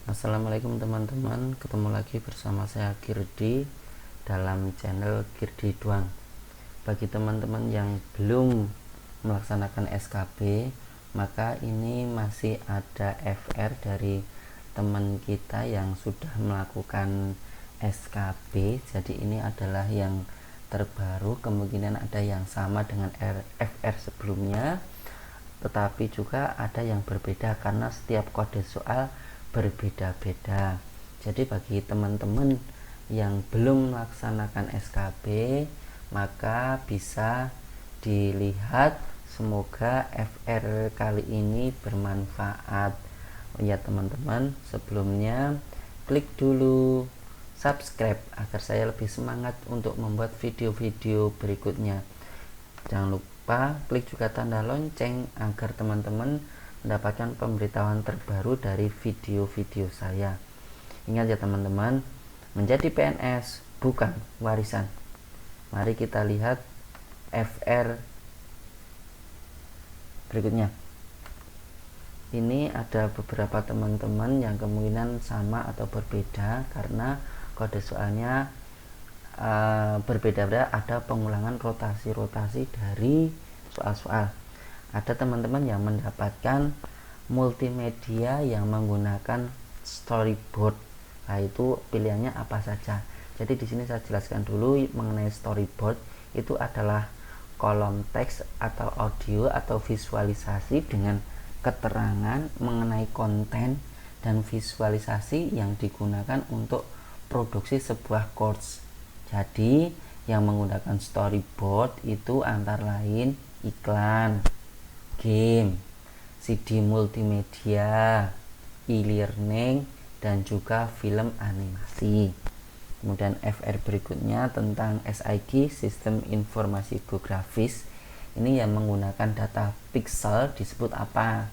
Assalamualaikum teman-teman, ketemu lagi bersama saya Girdi dalam channel Girdi Duang. Bagi teman-teman yang belum melaksanakan SKB, maka ini masih ada FR dari teman kita yang sudah melakukan SKB. Jadi ini adalah yang terbaru, kemungkinan ada yang sama dengan FR sebelumnya, tetapi juga ada yang berbeda karena setiap kode soal berbeda-beda. Jadi bagi teman-teman yang belum melaksanakan SKB, maka bisa dilihat. Semoga FR kali ini bermanfaat ya teman-teman. Sebelumnya klik dulu subscribe agar saya lebih semangat untuk membuat video-video berikutnya. Jangan lupa klik juga tanda lonceng agar teman-teman mendapatkan pemberitahuan terbaru dari video-video saya. Ingat ya teman-teman, menjadi PNS bukan warisan. Mari kita lihat FR berikutnya. Ini ada beberapa teman-teman yang kemungkinan sama atau berbeda karena kode soalnya berbeda-beda, ada pengulangan rotasi-rotasi dari soal-soal. Ada teman-teman yang mendapatkan multimedia yang menggunakan storyboard. Nah, itu pilihannya apa saja. Jadi di sini saya jelaskan dulu mengenai storyboard. Itu adalah kolom teks atau audio atau visualisasi dengan keterangan mengenai konten dan visualisasi yang digunakan untuk produksi sebuah course. Jadi yang menggunakan storyboard itu antara lain iklan, game, CD multimedia, e-learning, dan juga film animasi. Kemudian FR berikutnya tentang SIG, Sistem Informasi Geografis. Ini yang menggunakan data pixel disebut apa?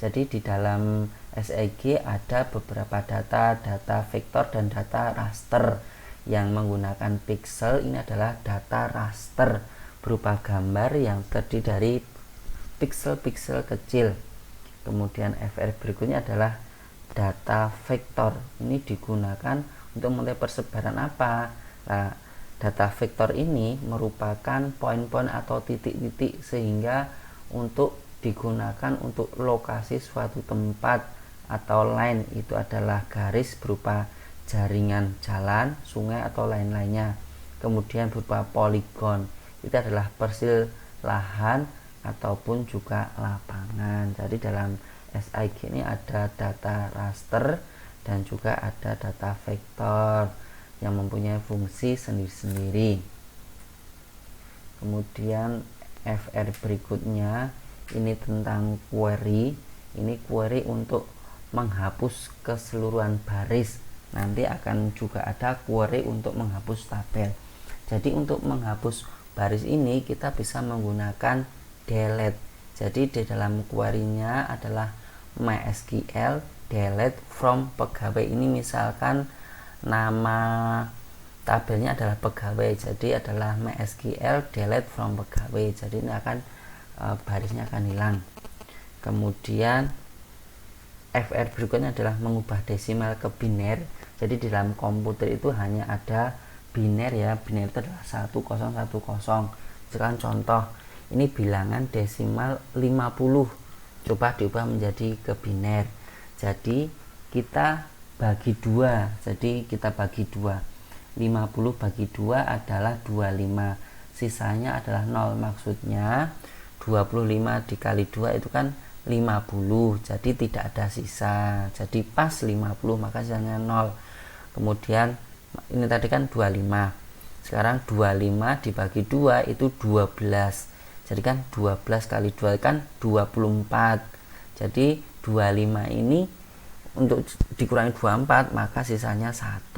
Jadi di dalam SIG ada beberapa data vektor dan data raster. Yang menggunakan pixel ini adalah data raster berupa gambar yang terdiri dari pixel-pixel kecil. Kemudian FR berikutnya adalah data vektor. Ini digunakan untuk mulai persebaran apa? Nah, data vektor ini merupakan poin-poin atau titik-titik sehingga untuk digunakan untuk lokasi suatu tempat atau line. Itu adalah garis berupa jaringan jalan, sungai atau lain-lainnya. Kemudian berupa poligon, itu adalah persil lahan ataupun juga lapangan. Jadi dalam SIG ini ada data raster dan juga ada data vektor yang mempunyai fungsi sendiri-sendiri. Kemudian FR berikutnya ini tentang query. Ini query untuk menghapus keseluruhan baris. Nanti akan juga ada query untuk menghapus tabel. Jadi untuk menghapus baris ini kita bisa menggunakan delete. Jadi di dalam query-nya adalah MySQL delete from pegawai. Ini misalkan nama tabelnya adalah pegawai, jadi adalah MySQL delete from pegawai. Jadi ini akan barisnya akan hilang. Kemudian FR berikutnya adalah mengubah desimal ke biner. Jadi di dalam komputer itu hanya ada biner ya. Biner itu adalah 1010. Misalkan contoh, ini bilangan desimal 50. Coba diubah menjadi ke biner. Jadi kita bagi 2. Jadi kita bagi 2. 50 bagi 2 adalah 25. Sisanya adalah 0. Maksudnya 25 dikali 2 itu kan 50, jadi tidak ada sisa. Jadi pas 50, maka sisanya 0. Kemudian ini tadi kan 25. Sekarang 25 dibagi 2 itu 12. Jadi kan 12 kali 2 kan 24. Jadi 25 ini untuk dikurangi 24 maka sisanya 1.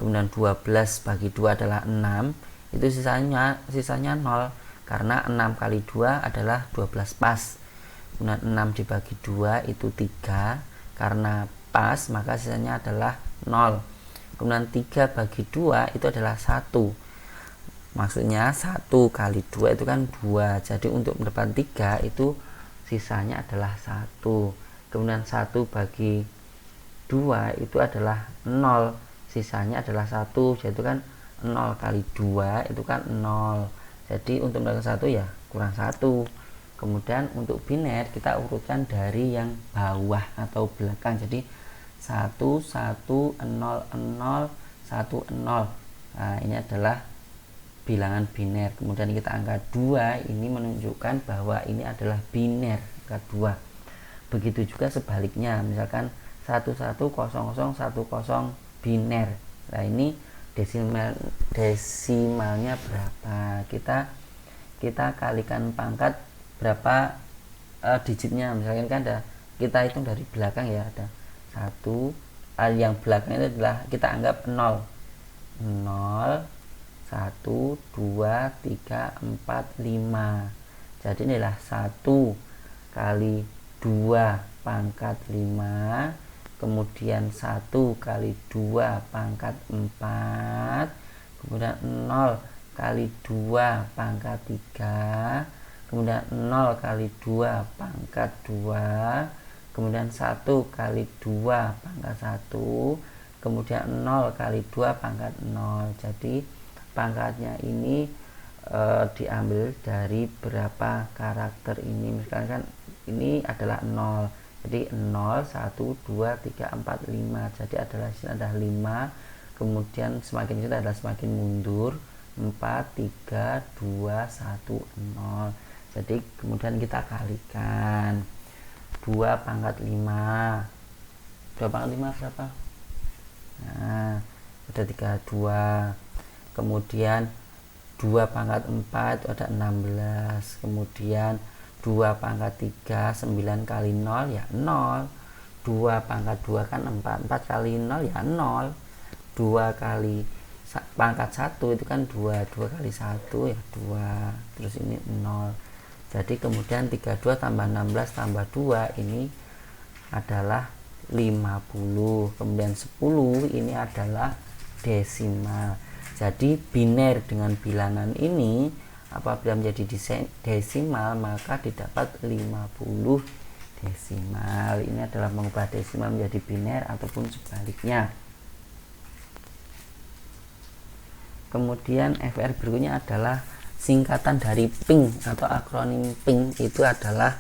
Kemudian 12 bagi 2 adalah 6. Itu sisanya 0 karena 6 kali 2 adalah 12 pas. Kemudian 6 dibagi 2 itu 3, karena pas maka sisanya adalah 0. Kemudian 3 bagi 2 itu adalah 1. Maksudnya 1 kali 2 itu kan 2. Jadi untuk mendapat 3 itu sisanya adalah 1. Kemudian 1 bagi 2 itu adalah 0, sisanya adalah 1, yaitu kan 0 kali 2 itu kan 0. Jadi untuk mendapatkan 1 ya kurang 1. Kemudian untuk biner kita urutkan dari yang bawah atau belakang. Jadi 1 1 0 0 1 0. Nah, ini adalah bilangan biner. Kemudian kita angka 2, ini menunjukkan bahwa ini adalah biner, angka 2. Begitu juga sebaliknya, misalkan 1 1 0 0 1 0 biner. Nah, ini desimalnya berapa? Kita kalikan pangkat berapa digitnya. Misalkan kan ada, kita hitung dari belakang ya, ada 1, yang belakang itu adalah kita anggap 0 0 1 2 3 4 5. Jadi inilah 1 kali 2 pangkat 5, kemudian 1 kali 2 pangkat 4, kemudian 0 kali 2 pangkat 3, kemudian 0 kali 2 pangkat 2, kemudian 1 kali 2 pangkat 1, kemudian 0 kali 2 pangkat 0. Jadi pangkatnya ini diambil dari berapa karakter ini. Misalkan ini adalah 0, jadi 0 1 2 3 4 5. Jadi adalah sini ada 5, kemudian semakin kita adalah semakin mundur 4 3 2 1 0. Jadi kemudian kita kalikan 2 pangkat 5. 2 pangkat 5 berapa? Nah, ada 32. Kemudian 2 pangkat 4 itu ada 16. Kemudian 2 pangkat 3 9 kali 0 ya 0. 2 pangkat 2 kan 4. 4 kali 0 ya 0. 2 kali pangkat 1 itu kan 2. 2 kali 1 ya 2. Terus ini 0. Jadi kemudian 32 tambah 16 tambah 2 ini adalah 50. Kemudian 10 ini adalah desimal. Jadi biner dengan bilangan ini apabila menjadi desimal maka didapat 50 desimal. Ini adalah mengubah desimal menjadi biner ataupun sebaliknya. Kemudian FR berikutnya adalah singkatan dari ping atau akronim ping. Itu adalah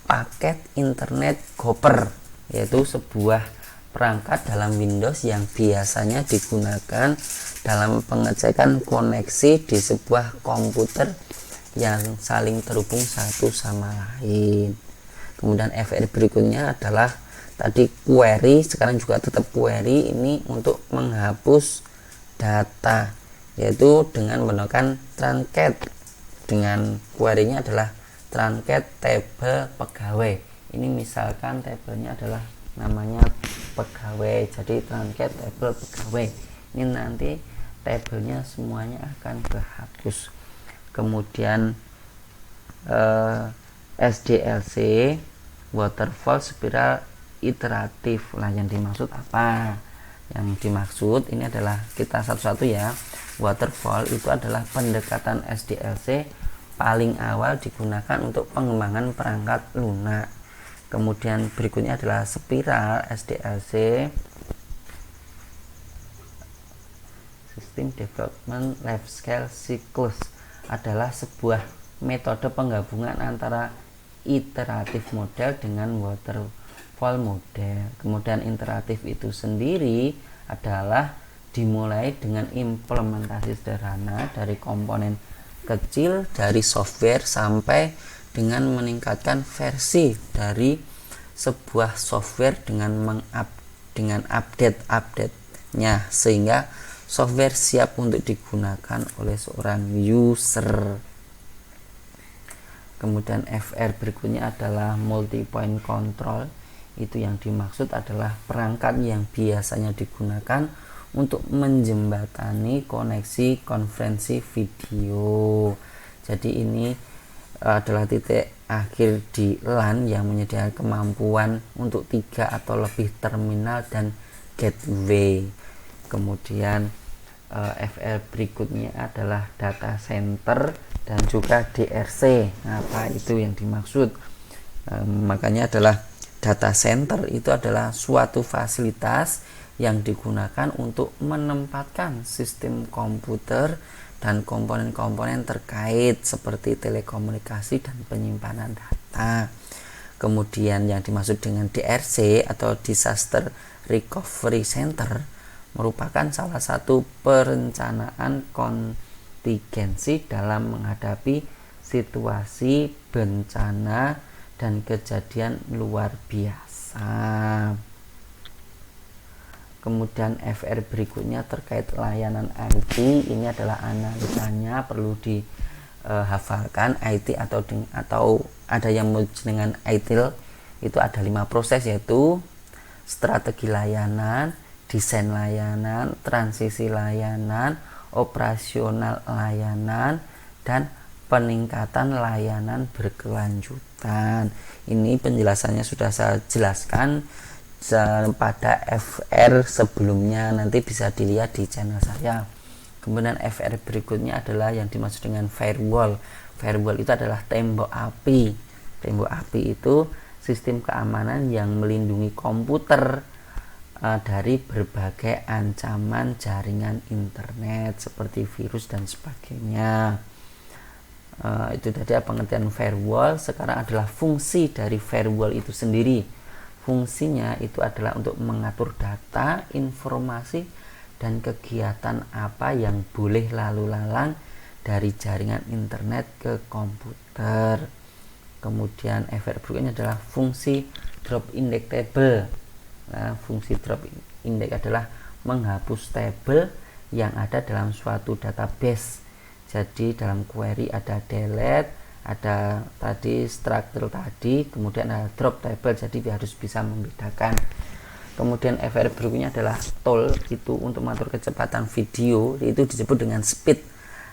paket internet gopher, yaitu sebuah perangkat dalam Windows yang biasanya digunakan dalam pengecekan koneksi di sebuah komputer yang saling terhubung satu sama lain. Kemudian FR berikutnya adalah tadi query, sekarang juga tetap query, ini untuk menghapus data, yaitu dengan menggunakan truncat. Dengan query-nya adalah truncat table pegawai. Ini misalkan tabelnya adalah namanya pegawai, jadi truncat table pegawai. Ini nanti tabelnya semuanya akan kehapus. Kemudian SDLC waterfall spiral iteratif. Lah yang dimaksud apa? Yang dimaksud ini adalah kita satu-satu ya. Waterfall itu adalah pendekatan SDLC paling awal digunakan untuk pengembangan perangkat lunak. Kemudian berikutnya adalah spiral SDLC, System Development Life Scale Cycles, adalah sebuah metode penggabungan antara iteratif model dengan waterfall model. Kemudian iteratif itu sendiri adalah dimulai dengan implementasi sederhana dari komponen kecil dari software sampai dengan meningkatkan versi dari sebuah software dengan update-nya sehingga software siap untuk digunakan oleh seorang user. Kemudian FR berikutnya adalah multi point control. Itu yang dimaksud adalah perangkat yang biasanya digunakan untuk menjembatani koneksi konferensi video. Jadi ini adalah titik akhir di LAN yang menyediakan kemampuan untuk 3 atau lebih terminal dan gateway. Kemudian FL berikutnya adalah data center dan juga DRC. Apa itu yang dimaksud? Makanya adalah data center itu adalah suatu fasilitas yang digunakan untuk menempatkan sistem komputer dan komponen-komponen terkait seperti telekomunikasi dan penyimpanan data. Kemudian yang dimaksud dengan DRC atau Disaster Recovery Center merupakan salah satu perencanaan kontingensi dalam menghadapi situasi bencana dan kejadian luar biasa. Kemudian FR berikutnya terkait layanan IT, ini adalah analisanya, perlu dihafalkan. IT atau ada yang dengan ITIL itu ada 5 proses, yaitu strategi layanan, desain layanan, transisi layanan, operasional layanan, dan peningkatan layanan berkelanjutan. Ini penjelasannya sudah saya jelaskan pada FR sebelumnya, nanti bisa dilihat di channel saya. Kemudian FR berikutnya adalah yang dimaksud dengan firewall. Firewall itu adalah tembok api. Tembok api itu sistem keamanan yang melindungi komputer dari berbagai ancaman jaringan internet seperti virus dan sebagainya. Itu tadi pengertian firewall. Sekarang adalah fungsi dari firewall itu sendiri. Fungsinya itu adalah untuk mengatur data, informasi, dan kegiatan apa yang boleh lalu lalang dari jaringan internet ke komputer. Kemudian FR berikutnya adalah fungsi drop index table. Nah, fungsi drop index adalah menghapus tabel yang ada dalam suatu database. Jadi dalam query ada delete, ada tadi struktur tadi, kemudian ada drop table, jadi harus bisa membedakan. Kemudian FR berikutnya adalah tool, itu untuk mengatur kecepatan video, itu disebut dengan speed.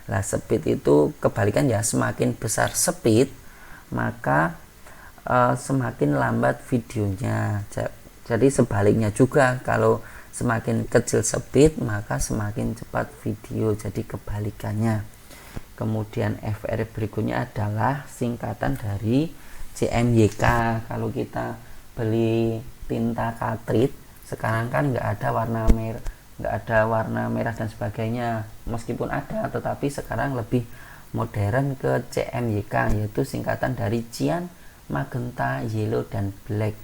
Nah, speed itu kebalikan ya, semakin besar speed maka semakin lambat videonya. Jadi sebaliknya juga, kalau semakin kecil speed maka semakin cepat video, jadi kebalikannya. Kemudian FR berikutnya adalah singkatan dari CMYK. Kalau kita beli tinta katrit sekarang kan nggak ada warna merah dan sebagainya, meskipun ada tetapi sekarang lebih modern ke CMYK, yaitu singkatan dari cyan, magenta, yellow, dan black.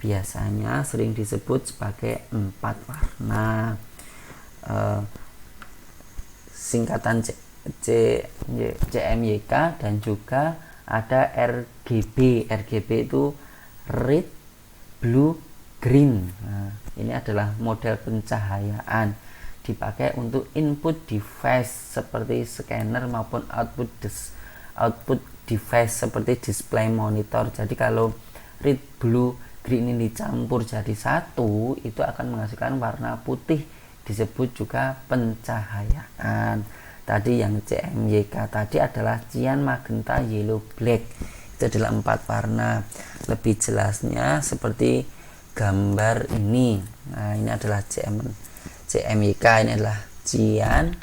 Biasanya sering disebut sebagai 4 warna. Singkatan CMYK, dan juga ada RGB. RGB itu red, blue, green. Nah, ini adalah model pencahayaan, dipakai untuk input device seperti scanner maupun output device seperti display monitor. Jadi kalau red, blue, green ini dicampur jadi satu, itu akan menghasilkan warna putih, disebut juga pencahayaan. Tadi yang CMYK tadi adalah cyan, magenta, yellow, black. Itu adalah 4 warna. Lebih jelasnya seperti gambar ini. Nah, ini adalah CMYK, ini adalah cyan,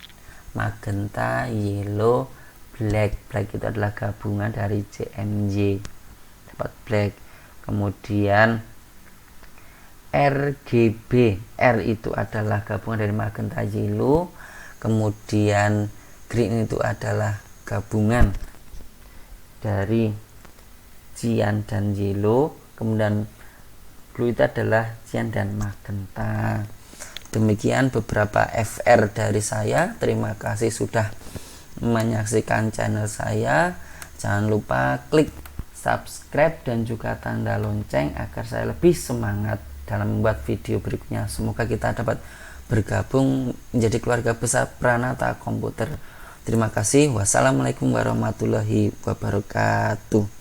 magenta, yellow, black. Black itu adalah gabungan dari CMY, dapat black. Kemudian RGB, R itu adalah gabungan dari magenta, yellow. Kemudian green itu adalah gabungan dari cyan dan yellow. Kemudian blue itu adalah cyan dan magenta. Demikian beberapa FR dari saya. Terima kasih sudah menyaksikan channel saya. Jangan lupa klik subscribe dan juga tanda lonceng agar saya lebih semangat dalam membuat video berikutnya. Semoga kita dapat bergabung menjadi keluarga besar Pranata Komputer. Terima kasih. Wassalamualaikum warahmatullahi wabarakatuh.